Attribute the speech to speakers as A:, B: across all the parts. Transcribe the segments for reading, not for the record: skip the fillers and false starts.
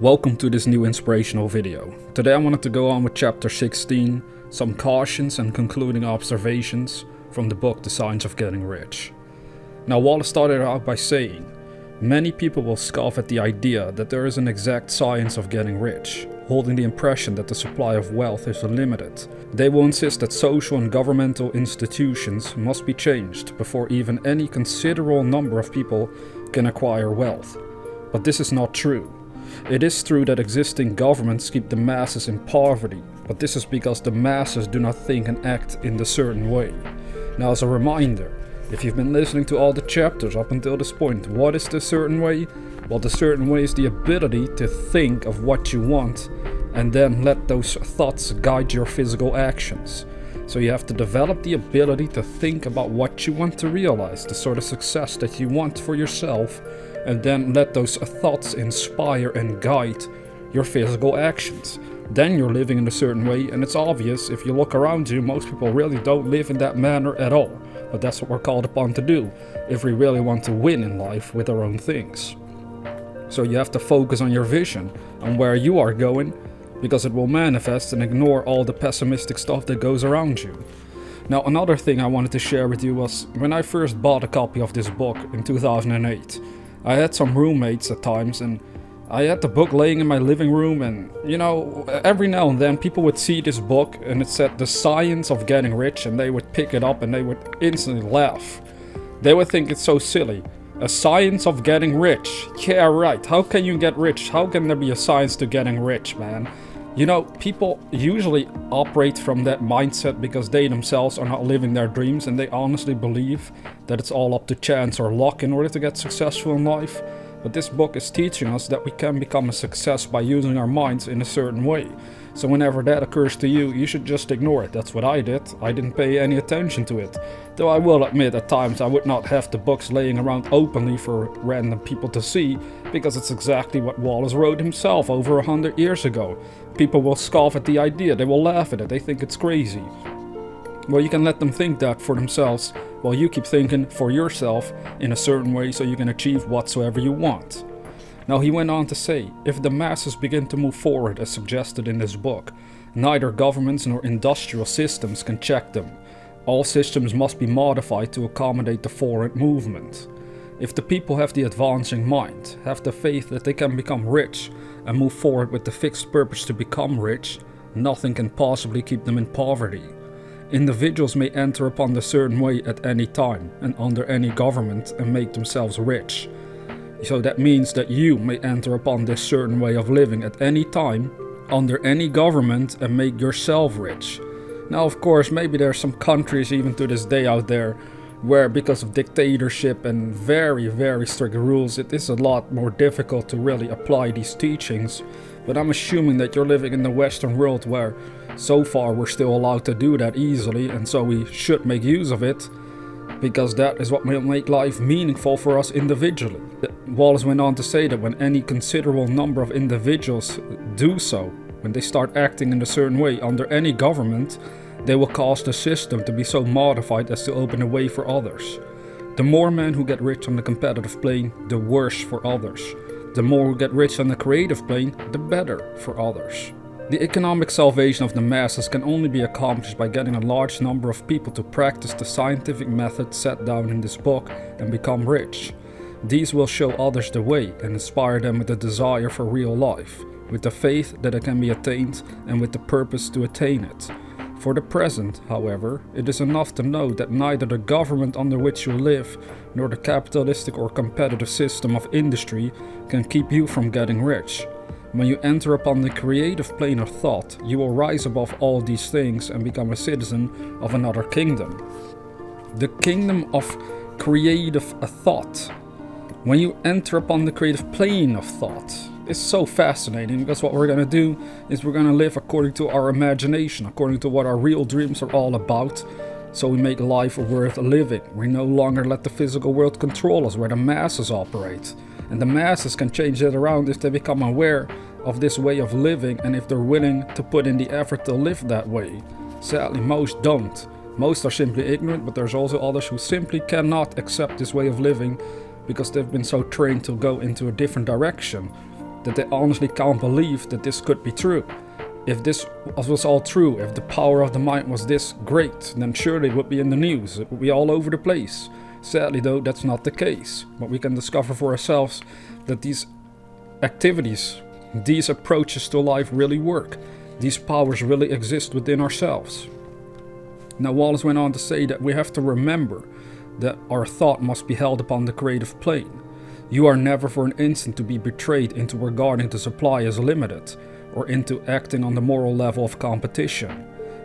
A: Welcome to this new inspirational video. Today I wanted to go on with chapter 16, some cautions and concluding observations from the book The Science of Getting Rich. Now Wallace started out by saying, many people will scoff at the idea that there is an exact science of getting rich, holding the impression that the supply of wealth is limited. They will insist that social and governmental institutions must be changed before even any considerable number of people can acquire wealth. But this is not true. It is true that existing governments keep the masses in poverty, but this is because the masses do not think and act in the certain way. Now, as a reminder, if you've been listening to all the chapters up until this point, what is the certain way? Well, the certain way is the ability to think of what you want and then let those thoughts guide your physical actions. So you have to develop the ability to think about what you want to realize, the sort of success that you want for yourself, and then let those thoughts inspire and guide your physical actions. Then you're living in a certain way, and it's obvious if you look around you, most people really don't live in that manner at all. But that's what we're called upon to do if we really want to win in life with our own things. So you have to focus on your vision, on where you are going, because it will manifest, and ignore all the pessimistic stuff that goes around you. Now, another thing I wanted to share with you was when I first bought a copy of this book in 2008. I had some roommates at times, and I had the book laying in my living room, and every now and then people would see this book and it said The Science of Getting Rich, and they would pick it up and they would instantly laugh. They would think it's so silly. A science of getting rich. Yeah, right. How can you get rich? How can there be a science to getting rich, man? People usually operate from that mindset because they themselves are not living their dreams, and they honestly believe that it's all up to chance or luck in order to get successful in life. But this book is teaching us that we can become a success by using our minds in a certain way. So whenever that occurs to you, you should just ignore it. That's what I did. I didn't pay any attention to it. Though I will admit at times I would not have the books laying around openly for random people to see, because it's exactly what Wallace wrote himself over 100 years ago. People will scoff at the idea, they will laugh at it, they think it's crazy. Well, you can let them think that for themselves, while you keep thinking for yourself in a certain way so you can achieve whatsoever you want. Now he went on to say, if the masses begin to move forward as suggested in this book, neither governments nor industrial systems can check them. All systems must be modified to accommodate the forward movement. If the people have the advancing mind, have the faith that they can become rich, and move forward with the fixed purpose to become rich, nothing can possibly keep them in poverty. Individuals may enter upon the certain way at any time and under any government and make themselves rich. So that means that you may enter upon this certain way of living at any time, under any government, and make yourself rich. Now, of course, maybe there are some countries even to this day out there where, because of dictatorship and very, very strict rules, it is a lot more difficult to really apply these teachings. But I'm assuming that you're living in the Western world where so far we're still allowed to do that easily, and so we should make use of it, because that is what will make life meaningful for us individually. Wallace went on to say that when any considerable number of individuals do so, when they start acting in a certain way under any government, they will cause the system to be so modified as to open a way for others. The more men who get rich on the competitive plane, the worse for others. The more who get rich on the creative plane, the better for others. The economic salvation of the masses can only be accomplished by getting a large number of people to practice the scientific method set down in this book and become rich. These will show others the way and inspire them with a desire for real life, with the faith that it can be attained, and with the purpose to attain it. For the present, however, it is enough to know that neither the government under which you live, nor the capitalistic or competitive system of industry can keep you from getting rich. When you enter upon the creative plane of thought, you will rise above all these things and become a citizen of another kingdom. The kingdom of creative thought. When you enter upon the creative plane of thought, it's so fascinating, because what we're going to do is we're going to live according to our imagination, according to what our real dreams are all about. So we make life worth living. We no longer let the physical world control us, where the masses operate. And the masses can change that around if they become aware of this way of living, and if they're willing to put in the effort to live that way. Sadly, most don't. Most are simply ignorant, but there's also others who simply cannot accept this way of living because they've been so trained to go into a different direction. that they honestly can't believe that this could be true. If this was all true, if the power of the mind was this great, then surely it would be in the news, it would be all over the place. Sadly though, that's not the case. But we can discover for ourselves that these activities, these approaches to life really work. These powers really exist within ourselves. Now Wallace went on to say that we have to remember that our thought must be held upon the creative plane. You are never for an instant to be betrayed into regarding the supply as limited, or into acting on the moral level of competition.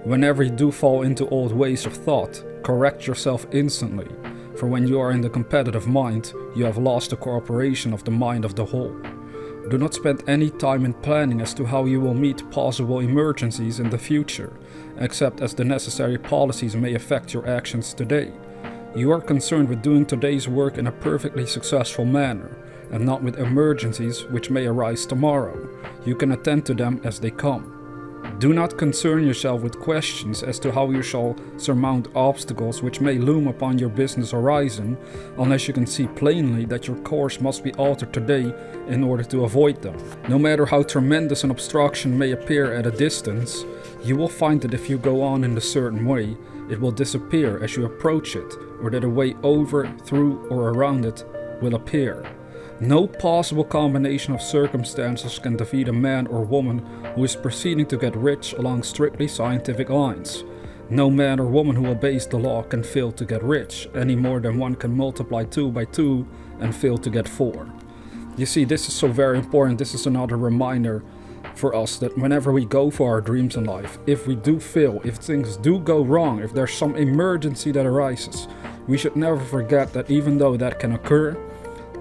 A: Whenever you do fall into old ways of thought, correct yourself instantly, for when you are in the competitive mind, you have lost the cooperation of the mind of the whole. Do not spend any time in planning as to how you will meet possible emergencies in the future, except as the necessary policies may affect your actions today. You are concerned with doing today's work in a perfectly successful manner, and not with emergencies which may arise tomorrow. You can attend to them as they come. Do not concern yourself with questions as to how you shall surmount obstacles which may loom upon your business horizon, unless you can see plainly that your course must be altered today in order to avoid them. No matter how tremendous an obstruction may appear at a distance, you will find that if you go on in a certain way, it will disappear as you approach it, or that a way over, through, or around it will appear. No possible combination of circumstances can defeat a man or woman who is proceeding to get rich along strictly scientific lines. No man or woman who obeys the law can fail to get rich, any more than one can multiply 2 by 2 and fail to get 4. You see, this is so very important. This is another reminder for us that whenever we go for our dreams in life, if we do fail, if things do go wrong, if there's some emergency that arises, we should never forget that even though that can occur,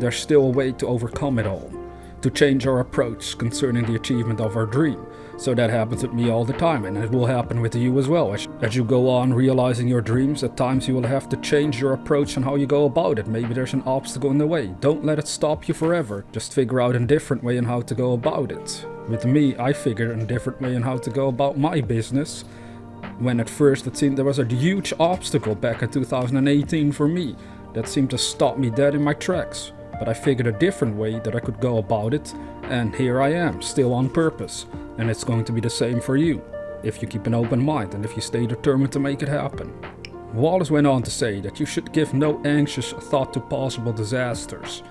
A: there's still a way to overcome it all, to change our approach concerning the achievement of our dream. So that happens with me all the time, and it will happen with you as well. As you go on realizing your dreams, at times you will have to change your approach on how you go about it. Maybe there's an obstacle in the way. Don't let it stop you forever. Just figure out a different way on how to go about it. With me, I figured a different way on how to go about my business, when at first it seemed there was a huge obstacle back in 2018 for me that seemed to stop me dead in my tracks. But I figured a different way that I could go about it, and here I am, still on purpose. And it's going to be the same for you, if you keep an open mind and if you stay determined to make it happen. Wallace went on to say that you should give no anxious thought to possible disasters,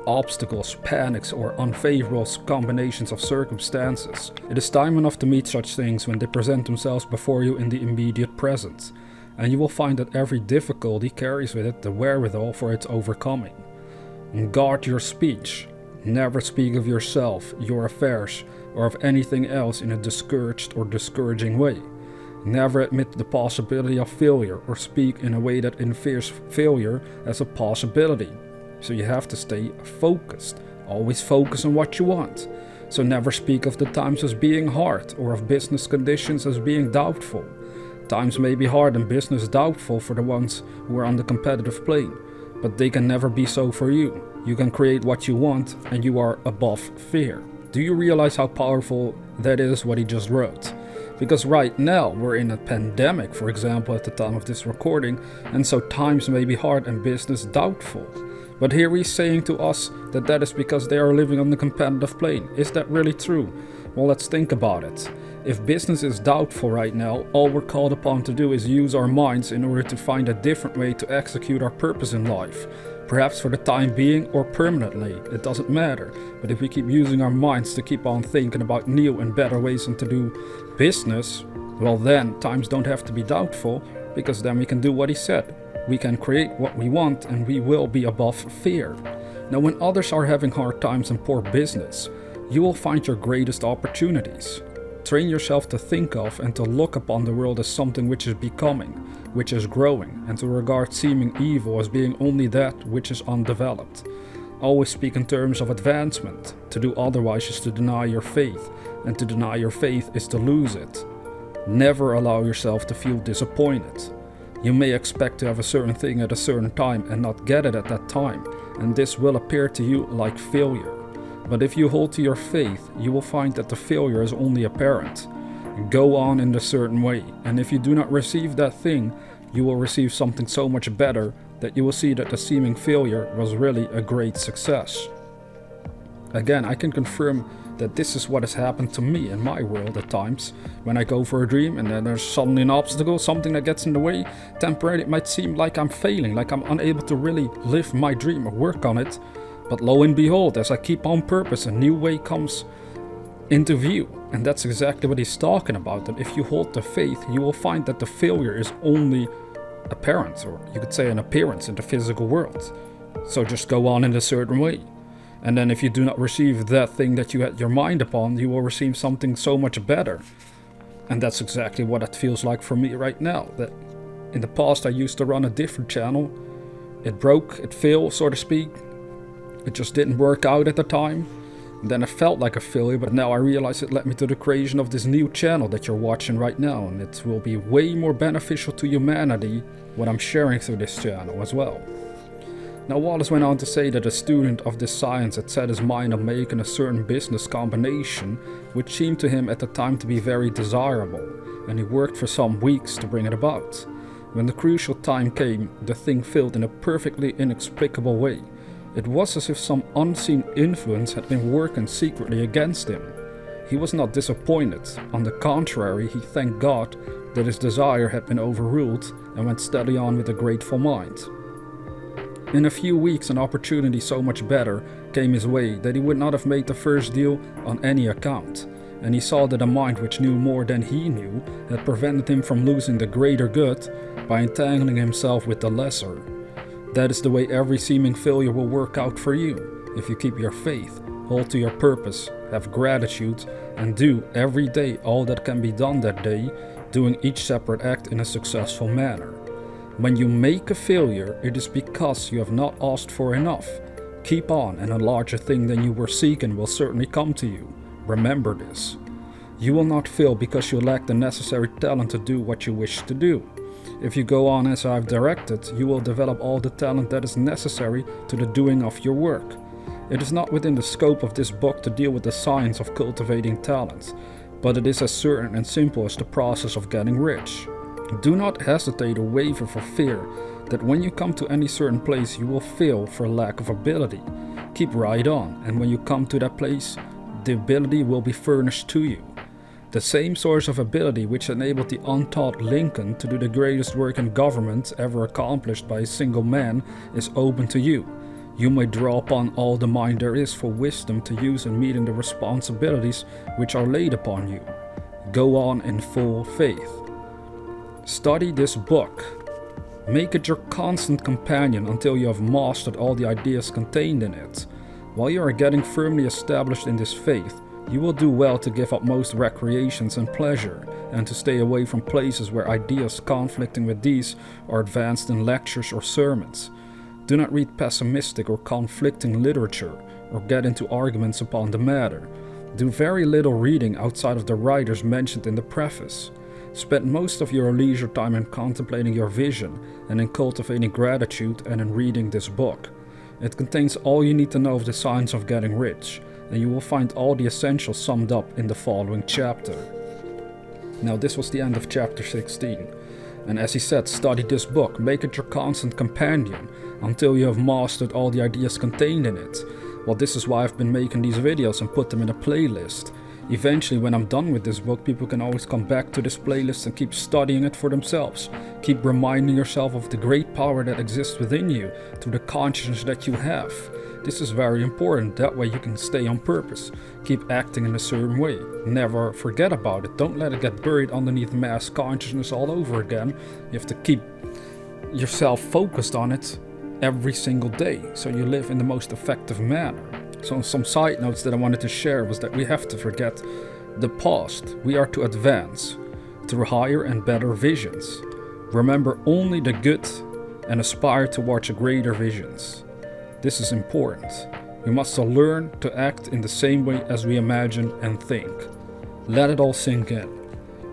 A: obstacles, panics, or unfavorable combinations of circumstances. It is time enough to meet such things when they present themselves before you in the immediate present, and you will find that every difficulty carries with it the wherewithal for its overcoming. Guard your speech. Never speak of yourself, your affairs, or of anything else in a discouraged or discouraging way. Never admit the possibility of failure or speak in a way that infers failure as a possibility. So you have to stay focused. Always focus on what you want. So never speak of the times as being hard or of business conditions as being doubtful. Times may be hard and business doubtful for the ones who are on the competitive plane, but they can never be so for you. You can create what you want and you are above fear. Do you realize how powerful that is, what he just wrote? Because right now we're in a pandemic, for example, at the time of this recording, and so times may be hard and business doubtful. But here he's saying to us that that is because they are living on the competitive plane. Is that really true? Well, let's think about it. If business is doubtful right now, all we're called upon to do is use our minds in order to find a different way to execute our purpose in life. Perhaps for the time being or permanently, it doesn't matter. But if we keep using our minds to keep on thinking about new and better ways to do business, well then, times don't have to be doubtful, because then we can do what he said. We can create what we want and we will be above fear. Now when others are having hard times and poor business, you will find your greatest opportunities. Train yourself to think of and to look upon the world as something which is becoming, which is growing, and to regard seeming evil as being only that which is undeveloped. Always speak in terms of advancement. To do otherwise is to deny your faith, and to deny your faith is to lose it. Never allow yourself to feel disappointed. You may expect to have a certain thing at a certain time and not get it at that time, and this will appear to you like failure. But if you hold to your faith, you will find that the failure is only apparent. Go on in a certain way, and if you do not receive that thing, you will receive something so much better that you will see that the seeming failure was really a great success. Again, I can confirm that this is what has happened to me in my world at times. When I go for a dream and then there's suddenly an obstacle, something that gets in the way, temporarily it might seem like I'm failing, like I'm unable to really live my dream or work on it. But lo and behold, as I keep on purpose, a new way comes into view. And that's exactly what he's talking about, that if you hold the faith, you will find that the failure is only apparent, or you could say an appearance in the physical world. So just go on in a certain way. And then if you do not receive that thing that you had your mind upon, you will receive something so much better. And that's exactly what it feels like for me right now. That in the past I used to run a different channel. It broke, it failed, so to speak. It just didn't work out at the time. And then it felt like a failure, but now I realize it led me to the creation of this new channel that you're watching right now. And it will be way more beneficial to humanity what I'm sharing through this channel as well. Now, Wallace went on to say that a student of this science had set his mind on making a certain business combination, which seemed to him at the time to be very desirable, and he worked for some weeks to bring it about. When the crucial time came, the thing failed in a perfectly inexplicable way. It was as if some unseen influence had been working secretly against him. He was not disappointed. On the contrary, he thanked God that his desire had been overruled and went steadily on with a grateful mind. In a few weeks, an opportunity so much better came his way that he would not have made the first deal on any account, and he saw that a mind which knew more than he knew had prevented him from losing the greater good by entangling himself with the lesser. That is the way every seeming failure will work out for you, if you keep your faith, hold to your purpose, have gratitude, and do every day all that can be done that day, doing each separate act in a successful manner. When you make a failure, it is because you have not asked for enough. Keep on, and a larger thing than you were seeking will certainly come to you. Remember this. You will not fail because you lack the necessary talent to do what you wish to do. If you go on as I've directed, you will develop all the talent that is necessary to the doing of your work. It is not within the scope of this book to deal with the science of cultivating talent, but it is as certain and simple as the process of getting rich. Do not hesitate or waver for fear that when you come to any certain place you will fail for lack of ability. Keep right on, and when you come to that place, the ability will be furnished to you. The same source of ability which enabled the untaught Lincoln to do the greatest work in government ever accomplished by a single man is open to you. You may draw upon all the mind there is for wisdom to use in meeting the responsibilities which are laid upon you. Go on in full faith. Study this book. Make it your constant companion until you have mastered all the ideas contained in it. While you are getting firmly established in this faith, you will do well to give up most recreations and pleasure, and to stay away from places where ideas conflicting with these are advanced in lectures or sermons. Do not read pessimistic or conflicting literature, or get into arguments upon the matter. Do very little reading outside of the writers mentioned in the preface. Spend most of your leisure time in contemplating your vision, and in cultivating gratitude, and in reading this book. It contains all you need to know of the science of getting rich, and you will find all the essentials summed up in the following chapter. Now, this was the end of chapter 16. And as he said, study this book, make it your constant companion until you have mastered all the ideas contained in it. Well, this is why I've been making these videos and put them in a playlist. Eventually, when I'm done with this book, people can always come back to this playlist and keep studying it for themselves. Keep reminding yourself of the great power that exists within you through the consciousness that you have. This is very important, that way you can stay on purpose. Keep acting in a certain way. Never forget about it. Don't let it get buried underneath mass consciousness all over again. You have to keep yourself focused on it every single day, so you live in the most effective manner. So some side notes that I wanted to share was that we have to forget the past. We are to advance through higher and better visions. Remember only the good and aspire towards greater visions. This is important. We must learn to act in the same way as we imagine and think. Let it all sink in.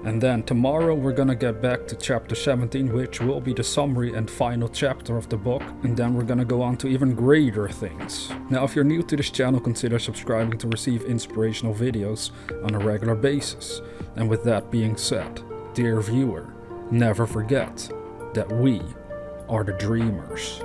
A: And then tomorrow we're gonna get back to chapter 17, which will be the summary and final chapter of the book, and then we're gonna go on to even greater things. Now, if you're new to this channel, consider subscribing to receive inspirational videos on a regular basis. And with that being said, dear viewer, never forget that we are the dreamers.